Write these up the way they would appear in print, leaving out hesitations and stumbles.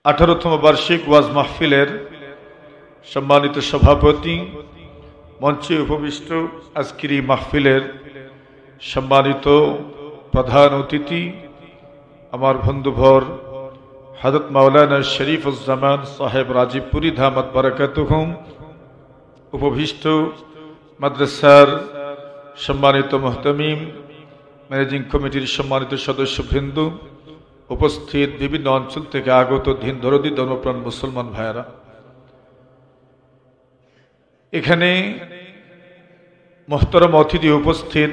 18তম বার্ষিক ওয়াজ মাহফিলের সম্মানিত সভাপতি, মঞ্চে উপবিষ্ট আজকের এই মাহফিলের সম্মানিত প্রধান অতিথি, আমার বন্ধুভর হযরত মাওলানা শরীফুজ্জামান সাহেব রাজীবপুরী দামাত বারাকাতুহুম, উপবিষ্ট মাদ্রাসার সম্মানিত মুহতামিম, ম্যানেজিং কমিটির সম্মানিত সদস্যবৃন্দ, উপস্থিত বিভিন্ন অঞ্চল থেকে আগত দিন দরদি ধর্মপ্রাণ মুসলমান ভাইয়েরা, এখানে মুহতারাম অতিথি উপস্থিত।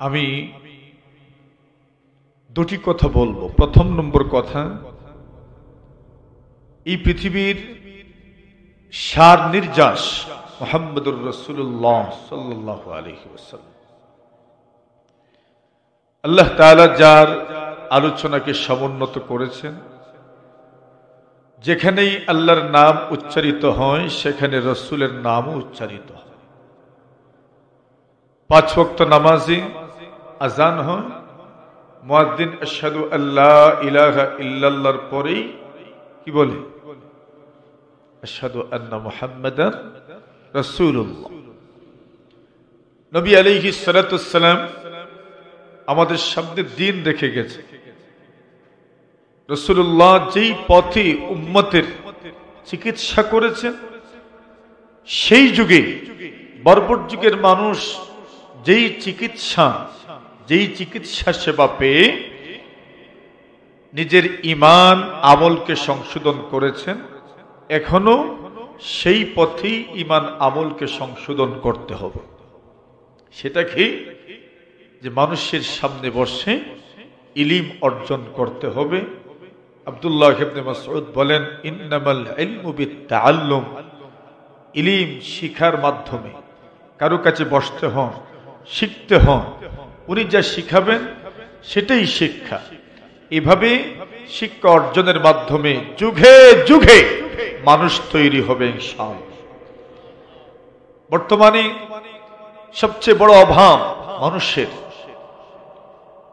আমি দুটি কথা বলবো। প্রথম নম্বর কথা, এই পৃথিবীর সার নির্যাস মুহাম্মদুর রাসূলুল্লাহ সাল্লাল্লাহু আলাইহি ওয়াসাল্লাম, আল্লাহ তাআলা যার আলোচনাকে সমুন্নত করেছেন, যেখানেই আল্লাহর নাম উচ্চারিত হয় সেখানে রাসূলের নামও উচ্চারিত হয়। 5 ওয়াক্ত নামাজে আজান হয়, মুয়াজ্জিন আশহাদু আল্লা ইলাহা ইল্লাল্লাহর পরেই কি বলে? আশহাদু আন্না মুহাম্মাদার রাসূলুল্লাহ। নবী আলাইহিস সালাতু ওয়াস সালাম আমাদের সামনে দিন রেখে গেছে। রাসূলুল্লাহ যেই পথে উম্মতের চিকিৎসা করেছেন, সেই যুগে বর্বর যুগের মানুষ যেই চিকিৎসা সেবা পেয়ে নিজের ঈমান আমলকে সংশোধন করেছেন, এখনো সেই পথেই ঈমান আমলকে সংশোধন করতে হবে। সেটা কি? যে মানুষের সামনে বসে ইলম অর্জন করতে হবে। আব্দুল্লাহ ইবনে মাসউদ বলেন, ইন্নামাল ইলমু বিত্তাআল্লুম, ইলম শিখার মাধ্যমে। কারো কাছে বসতে হয়, শিখতে হয়, উনি যা শিখাবেন সেটাই শিক্ষা। এভাবে শিক্ষা অর্জনের মাধ্যমে যুগে যুগে মানুষ তৈরি হবে ইনশাআল্লাহ। বর্তমানে সবচেয়ে বড় অভাব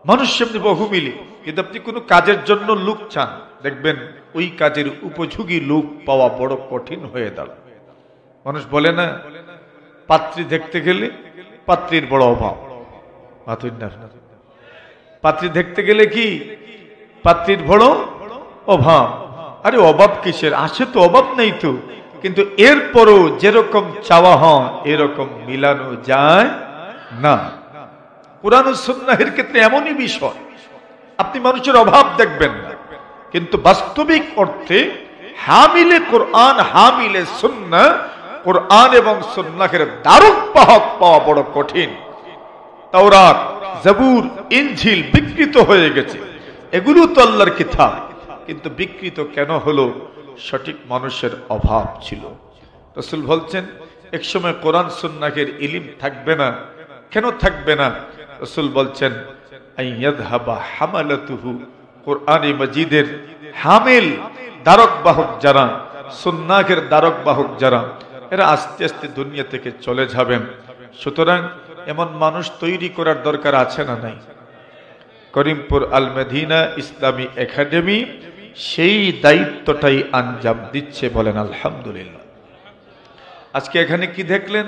মানুষ এমনি বহু মিলে, কিন্তু আপনি কোনো কাজের জন্য লোক চান, দেখবেন ওই কাজের উপযোগী লোক পাওয়া বড় কঠিন হয়ে দাঁড়ায়। মানুষ বলে না, পাত্রী দেখতে গেলে পাত্রীর বড় অভাব। পাত্রী দেখতে গেলে কি? পাত্রীর বড় অভাব। আরে অভাব কিসের? আছে তো, অভাব নেই তো, কিন্তু এরপরও যেরকম চাওয়া হয় এরকম মিলানো যায় না। কুরআন ও সুন্নাহের ক্ষেত্রে এমনই বিষয়, আপনি মানুষের অভাব দেখবেন না, কিন্তু বাস্তবিক অর্থে হামিলে কোরআন, হামিলে সুন্নাহ, কোরআন এবং সুন্নাহের দ্বারক বাহক পাওয়া বড় কঠিন। তাওরাত, জাবুর, ইনজিল বিকৃত হয়ে গেছে। এগুলো তো আল্লাহর কিতাব, কিন্তু বিকৃত কেন হলো? সঠিক মানুষের অভাব ছিল। রাসূল বলছেন, একসময় কোরআন সুন্নাহের ইলম থাকবে না। কেন থাকবে না? রাসূল বলছেন, আইয়াযহাবা হামালাতুহু, কোরআনে মাজিদের হামিল দ্বারক বাহক যারা, সুন্নাহের দ্বারক বাহক যারা, এরা আস্তে আস্তে দুনিয়া থেকে চলে যাবেন। সুতরাং এমন মানুষ তৈরি করার দরকার আছে না নাই? করিমপুর আল মদিনা ইসলামী একাডেমি সেই দায়িত্বটাই আঞ্জাম দিচ্ছে, বলেন আলহামদুলিল্লাহ। আজকে এখানে কি দেখলেন?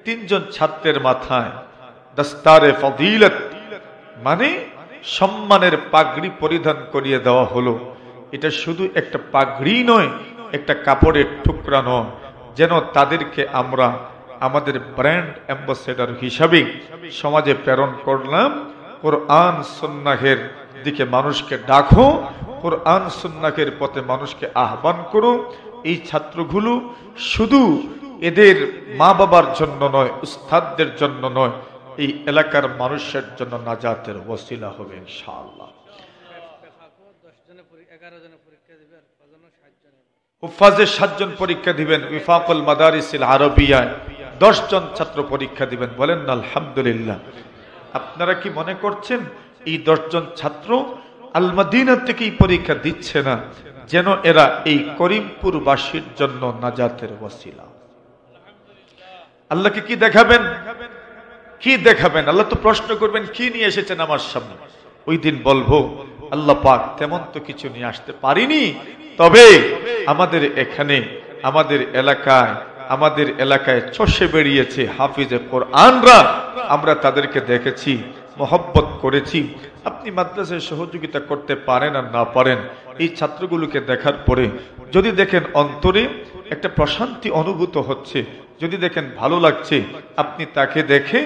3 জন ছাত্রের মাথায় দস্তারে ফজিলত, মানে সম্মানের পাগড়ি পরিধান করিয়ে দেওয়া হলো। এটা শুধু একটা পাগড়ি নয়, একটা কাপড়ের টুকরা নয়, যেন তাদেরকে আমরা আমাদের ব্র্যান্ড অ্যাম্বাসেডর হিসাবে সমাজে প্রেরণ করলাম। কোরআন সুন্নাহের দিকে মানুষকে ডাকো, কোরআন সুন্নাহের পথে মানুষকে আহ্বান করো। এই ছাত্রগুলো শুধু এদের মা বাবার জন্য নয়, উস্তাদদের জন্য নয়, এই এলাকার মানুষের জন্য নাজাতের ওসিলা হবে ইনশাআল্লাহ। হুফাজে 7 জন পরীক্ষা দিবেন, উইফাকুল মাদারিসিল আরবিয়ায় 10 জন ছাত্র পরীক্ষা দিবেন, বলেন আলহামদুলিল্লাহ। আপনারা কি মনে করছেন এই 10 জন ছাত্র আল মদিনা থেকেই পরীক্ষা দিচ্ছে না, যেন এরা এই করিমপুর বাসীর জন্য নাজাতের ওসিলা? আল্লাহকে কি দেখাবেন? কি দেখাবেন? আল্লাহ তো প্রশ্ন করবেন, কি নিয়ে এসেছেন আমার সামনে? ওই দিন বলবো আল্লাহ পাক তেমন তো কিছু নিয়ে আসতে পারিনি। তবে আমাদের এখানে আমাদের এলাকায় চষে বেরিয়েছে হাফিজে কোরআনরা, আমরা তাদেরকে দেখেছি, মহব্বত করেছি। আপনি মাদ্রাসায় সহযোগিতা করতে পারেন আর না পারেন, এই ছাত্রগুলোকে দেখার পরে যদি দেখেন অন্তরে একটা প্রশান্তি অনুভূত হচ্ছে, যদি দেখেন ভালো লাগছে, আপনি তাকে দেখে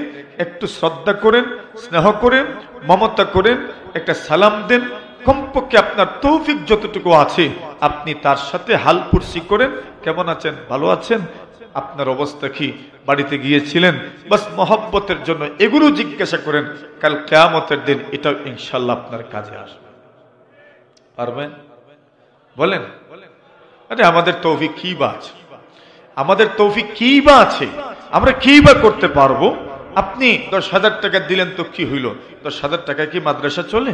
একটু শ্রদ্ধা করেন, স্নেহ করেন, মমতা করেন, একটা সালাম দেন। কমপক্ষে আপনার তৌফিক যতটুকু আছে আপনি তার সাথে হাল পুরসি করেন, কেমন আছেন, ভালো আছেন, আপনার অবস্থা কি, বাড়িতে গিয়েছিলেন, বাস মহব্বতের জন্য এগুলো জিজ্ঞাসা করেন। কাল কিয়ামতের দিন এটাও ইনশাআল্লাহ আপনার কাজে আসবে। পারবেন? বলেন। আরে আমাদের তৌফিক কি বা আছে, আমাদের তৌফিক কি বা আছে, আমরা কি বা করতে পারবো? আপনি 10,000 টাকা দিলেন তো কি হইল? 10,000 টাকায় কি মাদ্রাসা চলে?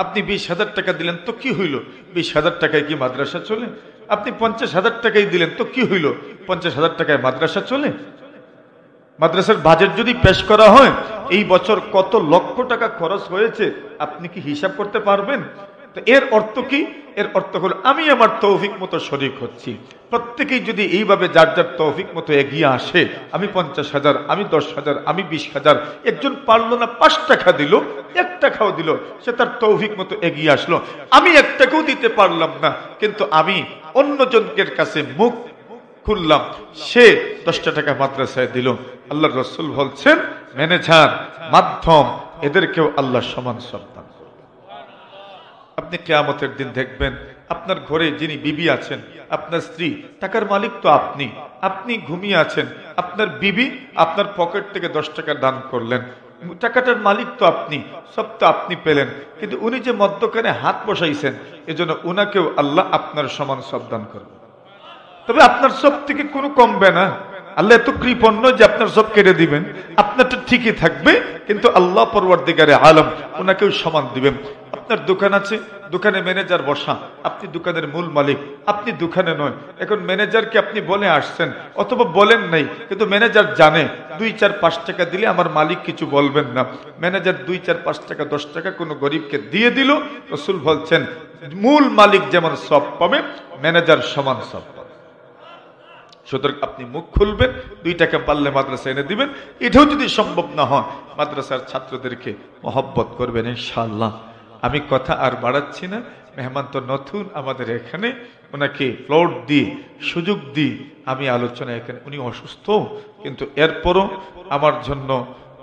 আপনি 20,000 টাকা দিলেন তো কি হইল? 20,000 টাকায় কি মাদ্রাসা চলে? আপনি 50,000 টাকাই দিলেন তো কি হইল? 50,000 টাকায় মাদ্রাসা চলে? মাদ্রাসার বাজেট যদি পেশ করা হয়, এই বছর কত লক্ষ টাকা খরচ হয়েছে আপনি কি হিসাব করতে পারবেন? তো এর অর্থ কি? এর অর্থ হলো আমি আমার তৌফিক মতো শরীক হচ্ছি। প্রত্যেকেই যদি এইভাবে যার যার তৌফিক মতো এগিয়ে আসে, আমি 50,000, আমি 10,000, আমি 20,000, একজন পারলো না 5 টাকা দিল, 1 টাকাও দিল, সে তার তৌফিক মতো এগিয়ে আসলো। আমি 1 টাকাও দিতে পারলাম না, কিন্তু আমি অন্যজনের কাছে মুখ খুললাম, সে 10 টাকা মাদ্রাসায় দিল। আল্লাহ রসুল বলছেন ম্যানেজার, মাধ্যম, এদেরকেও আল্লাহ সমান সন্তান। আপনি কিয়ামতের দিন দেখবেন আপনার ঘরে যিনি বিবি আছেন, আপনার স্ত্রী, টাকার মালিক তো আপনি, আপনি ঘুমিয়ে আছেন, আপনার বিবি আপনার পকেট থেকে 10 টাকা দান করলেন, টাকাটার মালিক তো আপনি, সব তো আপনি পেলেন, কিন্তু উনি যে মধ্যখানে হাত বসাইছেন, এজন্য উনাকেও আল্লাহ আপনার সমান সব দান করবেন। তবে আপনার সব থেকে কোনো কমবে না। আল্লাহ এত কৃপণ যে আপনার সব কেটে দিবেন, আপনারটা ঠিকই থাকবে, কিন্তু আল্লাহ পরওয়ারদিগারে আলম ওনাকেও সমান দিবেন। আপনার দোকান আছে, দোকানে ম্যানেজার বসা, আপনি দোকানের মূল মালিক, আপনি দোকানে নয়। এখন ম্যানেজারকে আপনি বলে আসছেন অথবা বলেন নাই, কিন্তু ম্যানেজার জানে 2, 4, 5 টাকা দিলে আমার মালিক কিছু বলবেন না। ম্যানেজার 2, 4, 5 টাকা 10 টাকা কোনো গরিবকে দিয়ে দিল, রাসূল বলছেন মূল মালিক যেমন সব পাবে, ম্যানেজার সমান সব পাবে। সুতরাং আপনি মুখ খুলবেন, 2 টাকা পারলে মাদ্রাসা এনে দিবেন। এটাও যদি সম্ভব না হয়, মাদ্রাসার ছাত্রদেরকে মহব্বত করবেন ইনশাআল্লাহ। আমি কথা আর বাড়াচ্ছি না, মেহমান তো নতুন আমাদের এখানে, ওনাকে ফ্লোর দিয়ে সুযোগ দিই আমি আলোচনা। এখানে উনি অসুস্থ, কিন্তু এরপরও আমার জন্য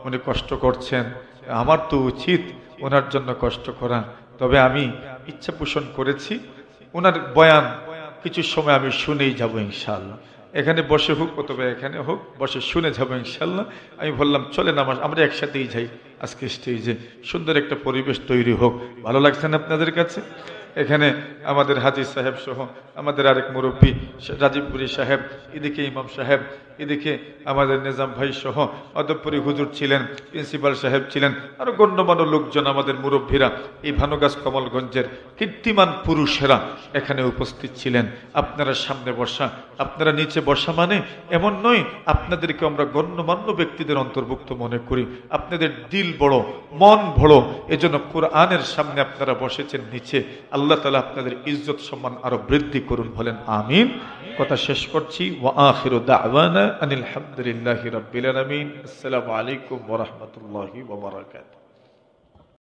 উনি কষ্ট করছেন, আমার তো উচিত ওনার জন্য কষ্ট করা। তবে আমি ইচ্ছা পোষণ করেছি ওনার বয়ান কিছু সময় আমি শুনেই যাব ইনশাআল্লাহ। এখানে বসে হোক অথবা এখানে হোক, বসে শুনে যাবো ইনশাল্লাহ। আমি বললাম চলেন আমরা একসাথেই যাই, আজকে স্টেজে সুন্দর একটা পরিবেশ তৈরি হোক। ভালো লাগছে না আপনাদের কাছে? এখানে আমাদের হাজি সাহেব সহ আমাদের আরেক মুরব্বী রাজীবপুরী সাহেব, এদিকে ইমাম সাহেব, এদিকে আমাদের নিজাম ভাই সহ অদবপুরী হুজুর ছিলেন, প্রিন্সিপাল সাহেব ছিলেন, আরো গণ্যমান্য লোকজন, আমাদের মুরব্বীরা, এই ভানুগাছ কমলগঞ্জের কীর্তিমান পুরুষেরা এখানে উপস্থিত ছিলেন। আপনারা সামনে বসা, আপনারা নিচে বসা মানে এমন নয়, আপনাদেরকে আমরা গণ্যমান্য ব্যক্তিদের অন্তর্ভুক্ত মনে করি। আপনাদের দিল বড়, মন বড়, এজন্য কোরআনের সামনে আপনারা বসেছেন নিচে। আল্লাহ তাআলা আপনাদের ইজ্জত সম্মান আরো বৃদ্ধি করুন, বলেন আমিন। কথা শেষ করছি, ওয়া আখিরু দাওয়ানা আনিল হামদুলিল্লাহি রাব্বিল আলামিন। আসসালামু আলাইকুম ওয়া রাহমাতুল্লাহি ওয়া বারাকাতুহু।